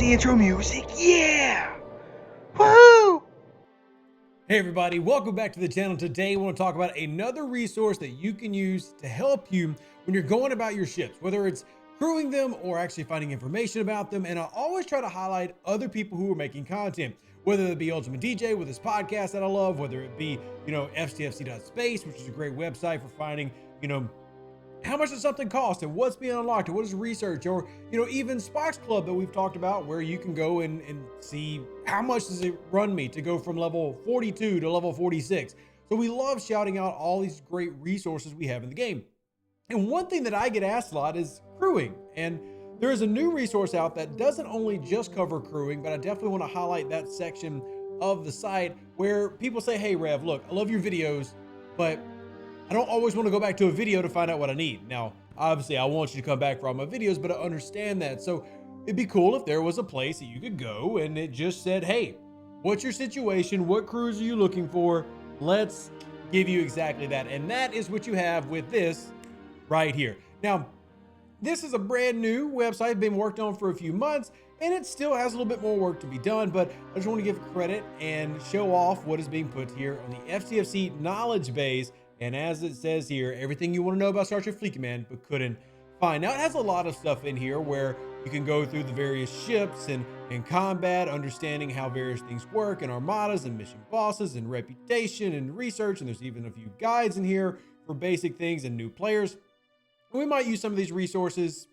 the intro music. Yeah! Woohoo! Hey everybody, welcome back to the channel. Today we want to talk about another resource that you can use to help you when you're going about your ships, whether it's crewing them or actually finding information about them. And I always try to highlight other people who are making content, whether it be UltimtDJz with his podcast that I love, whether it be, STFC which is a great website for finding, how much does something cost and what's being unlocked and what is research, or even Sparks Club that we've talked about, where you can go and see how much does it run me to go from level 42 to level 46. So we love shouting out all these great resources we have in the game. And one thing that I get asked a lot is crewing, and there is a new resource out that doesn't only just cover crewing, but I definitely want to highlight that section of the site where people say, hey Rev, look, I love your videos, but I don't always want to go back to a video to find out what I need. Now, obviously I want you to come back for all my videos, but I understand that. So it'd be cool if there was a place that you could go and it just said, hey, what's your situation? What crews are you looking for? Let's give you exactly that. And that is what you have with this right here. Now, this is a brand new website, been worked on for a few months, and it still has a little bit more work to be done, but I just want to give credit and show off what is being put here on the STFC Knowledge Base. And as it says here, everything you want to know about Star Trek Fleet Command but couldn't find. Now, it has a lot of stuff in here where you can go through the various ships and combat, understanding how various things work, and armadas and mission bosses and reputation and research. And there's even a few guides in here for basic things and new players. And we might use some of these resources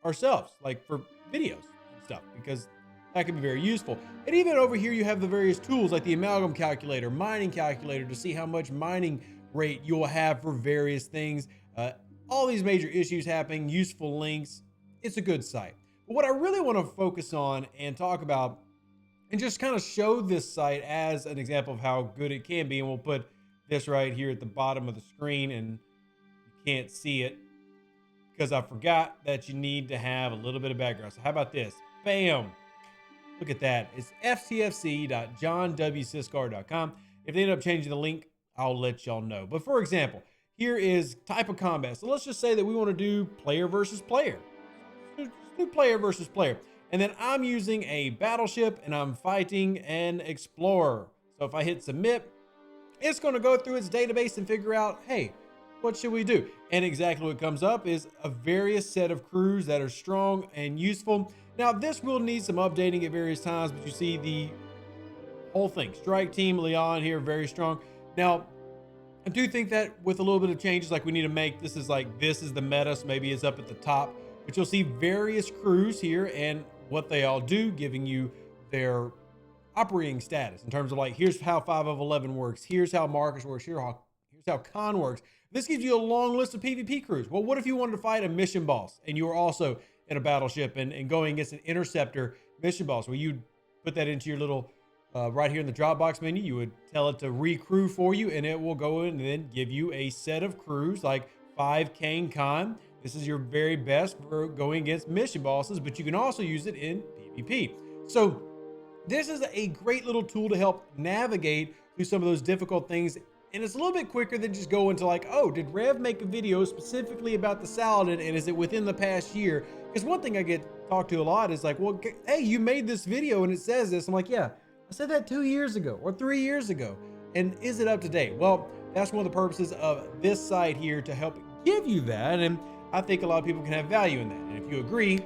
ourselves, like for videos and stuff, because that can be very useful. And even over here, you have the various tools like the amalgam calculator, mining calculator, to see how much mining rate you'll have for various things. All these major issues happening, useful links. It's a good site. But what I really want to focus on and talk about and just kind of show this site as an example of how good it can be, and we'll put this right here at the bottom of the screen, and you can't see it because I forgot that you need to have a little bit of background. So how about this? Bam! Look at that. It's ftfc.johnwsiskar.com. If they end up changing the link, I'll let y'all know. But for example, here is type of combat. So let's just say that we want to do player versus player. Let's do player versus player. And then I'm using a battleship and I'm fighting an explorer. So if I hit submit, it's going to go through its database and figure out, hey, what should we do? And exactly what comes up is a various set of crews that are strong and useful. Now, this will need some updating at various times, but you see the whole thing. Strike Team Leon here, very strong. Now, I do think that with a little bit of changes, like we need to make, this is the meta, so maybe it's up at the top, but you'll see various crews here and what they all do, giving you their operating status in terms of like, here's how 5 of 11 works. Here's how Marcus works. Here's how Khan works. This gives you a long list of PvP crews. Well, what if you wanted to fight a mission boss and you were also in a battleship and going against an interceptor mission boss? Well, you'd put that into your little right here in the Dropbox menu. You would tell it to recrew for you, and it will go in and then give you a set of crews like 5 Kane Khan. This is your very best for going against mission bosses, but you can also use it in PvP. So this is a great little tool to help navigate through some of those difficult things. And it's a little bit quicker than just going to like, oh, did Rev make a video specifically about the Saladin, and is it within the past year? Because one thing I get talked to a lot is like, well, hey, you made this video and it says this. I'm like, yeah, I said that 2 years ago or 3 years ago. And is it up to date? Well, that's one of the purposes of this site here, to help give you that. And I think a lot of people can have value in that. And if you agree,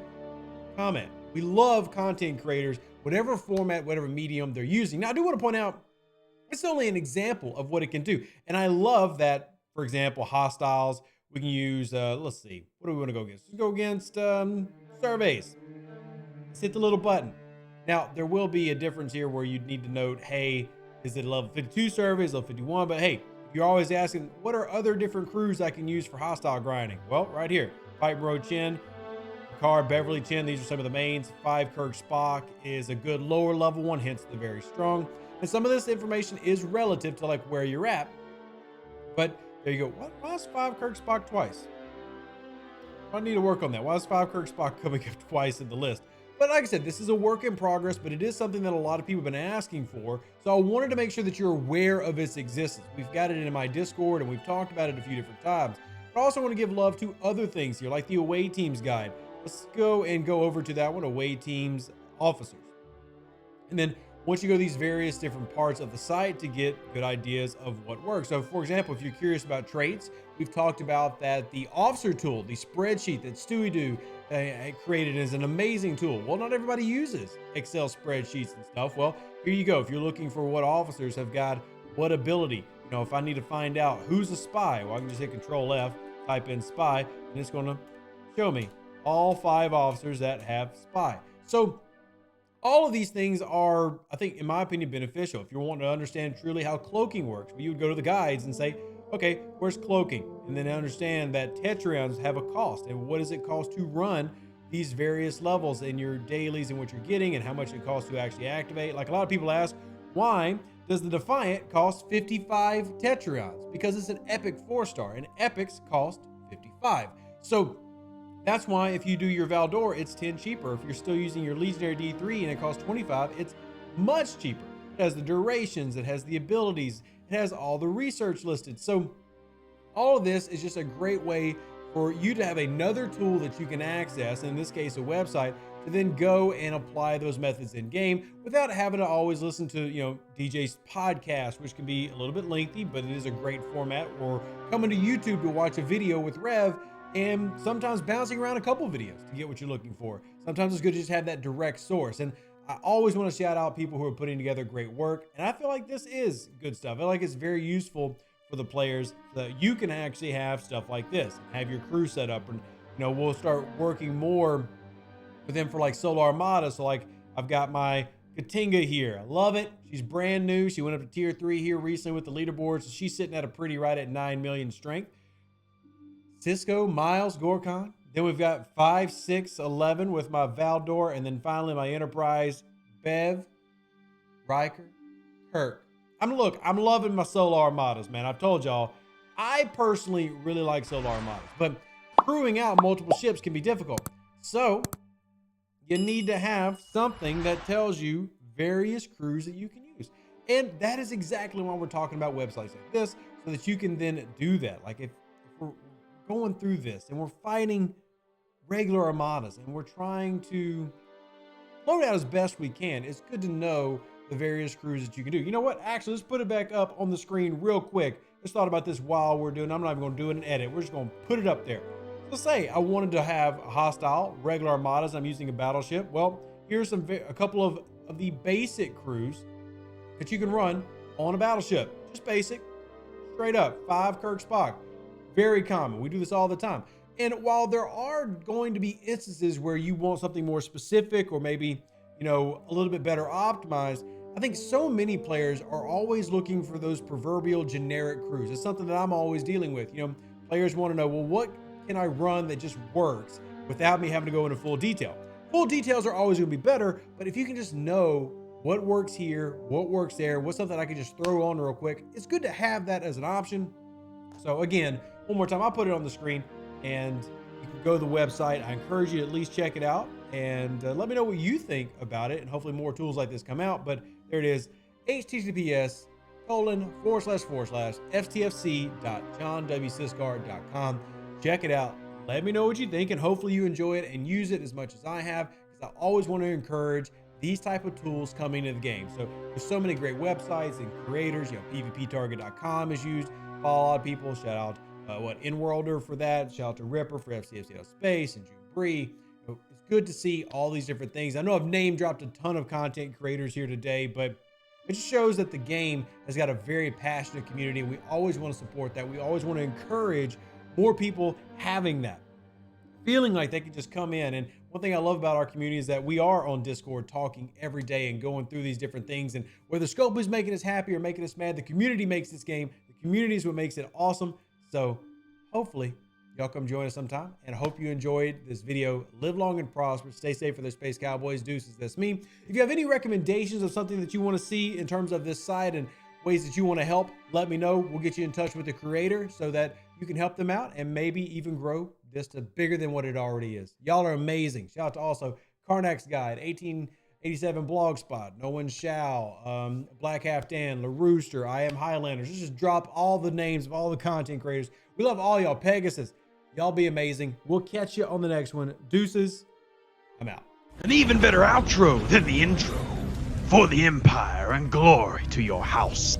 comment. We love content creators, whatever format, whatever medium they're using. Now, I do want to point out, it's only an example of what it can do. And I love that, for example, hostiles, we can use, let's see, what do we want to go against? Let's go against surveys. Let's hit the little button. Now, there will be a difference here where you'd need to note, hey, is it level 52 surveys, level 51? But hey, you're always asking, what are other different crews I can use for hostile grinding? Well, right here, Fight Bro Chin, Picard, Beverly Chin, these are some of the mains. 5 Kirk Spock is a good lower level one, hence the very strong. And some of this information is relative to like where you're at. But there you go. Why is 5 Kirk Spock twice? I need to work on that. Why is 5 Kirk Spock coming up twice in the list? But like I said, this is a work in progress, but it is something that a lot of people have been asking for. So I wanted to make sure that you're aware of its existence. We've got it in my Discord and we've talked about it a few different times. But I also want to give love to other things here, like the away teams guide. Let's go over to that one, away teams officers. And then once you go to these various different parts of the site to get good ideas of what works. So for example, if you're curious about traits, we've talked about that the officer tool, the spreadsheet that Stewie Do created, is an amazing tool. Well, not everybody uses Excel spreadsheets and stuff. Well, here you go. If you're looking for what officers have got what ability, you know, if I need to find out who's a spy, well, I can just hit Control F, type in spy, and it's going to show me all 5 officers that have spy. So all of these things are, I think, in my opinion, beneficial. If you're wanting to understand truly how cloaking works, well, you would go to the guides and say, okay, where's cloaking? And then understand that Tetrions have a cost, and what does it cost to run these various levels in your dailies and what you're getting and how much it costs to actually activate. Like a lot of people ask, why does the Defiant cost 55 Tetrions? Because it's an epic 4-star, and epics cost 55. So that's why if you do your Valdor, it's 10 cheaper. If you're still using your Legionary D3 and it costs 25, it's much cheaper. It has the durations, it has the abilities, it has all the research listed. So all of this is just a great way for you to have another tool that you can access, in this case a website, to then go and apply those methods in game without having to always listen to, you know, DJ's podcast, which can be a little bit lengthy, but it is a great format, or coming to YouTube to watch a video with Rev and sometimes bouncing around a couple videos to get what you're looking for. Sometimes it's good to just have that direct source. And I always want to shout out people who are putting together great work. And I feel like this is good stuff. I feel like it's very useful for the players so that you can actually have stuff like this, have your crew set up. And, you know, we'll start working more with them for like Solar Armada. So like I've got my Katinga here. I love it. She's brand new. She went up to tier 3 here recently with the leaderboard. So she's sitting at a pretty right at 9 million strength. Cisco, Miles, Gorkon. Then we've got 5, 6, 11 with my Valdor. And then finally my Enterprise, Bev, Riker, Kirk. I'm loving my Solar Armadas, man. I've told y'all, I personally really like Solar Armadas. But crewing out multiple ships can be difficult. So you need to have something that tells you various crews that you can use. And that is exactly why we're talking about websites like this, so that you can then do that. Like if we're going through this and we're fighting regular armadas and we're trying to load out as best we can, it's good to know the various crews that you can do. You know what? Actually, let's put it back up on the screen real quick. Just thought about this while we're doing, I'm not even going to do an edit. We're just going to put it up there. Let's say I wanted to have a hostile, regular armadas. I'm using a battleship. Well, here's a couple of the basic crews that you can run on a battleship. Just basic, straight up, 5 Kirk Spock. Very common. We do this all the time. And while there are going to be instances where you want something more specific or maybe, you know, a little bit better optimized, I think so many players are always looking for those proverbial generic crews. It's something that I'm always dealing with. You know, players want to know, well, what can I run that just works without me having to go into full detail? Full details are always going to be better, but if you can just know what works here, what works there, what's something I can just throw on real quick, it's good to have that as an option. So again, one more time, I'll put it on the screen and you can go to the website. I encourage you to at least check it out and let me know what you think about it. And hopefully more tools like this come out. But there it is, https://stfc.johnwciscard.com. Check it out. Let me know what you think, and hopefully you enjoy it and use it as much as I have, because I always want to encourage these type of tools coming into the game. So there's so many great websites and creators. You know, pvptarget.com is used by a lot of people. Shout out InWorlder for that. Shout out to Ripper for STFC Knowledge Base and June Bree. It's good to see all these different things. I know I've name dropped a ton of content creators here today, but it just shows that the game has got a very passionate community, and we always want to support that. We always want to encourage more people having that, feeling like they can just come in. And one thing I love about our community is that we are on Discord talking every day and going through these different things. And whether scope is making us happy or making us mad, the community makes this game. The community is what makes it awesome. So hopefully y'all come join us sometime, and I hope you enjoyed this video. Live long and prosper. Stay safe for the Space Cowboys. Deuces, that's me. If you have any recommendations of something that you want to see in terms of this site and ways that you want to help, let me know. We'll get you in touch with the creator so that you can help them out and maybe even grow this to bigger than what it already is. Y'all are amazing. Shout out to also Karnak's Guide, 1887 Blogspot, No One Shall, Black Half Dan, La Rooster, I Am Highlanders. Let's just drop all the names of all the content creators. We love all y'all. Pegasus, y'all be amazing. We'll catch you on the next one. Deuces, I'm out. An even better outro than the intro. For the Empire and glory to your house.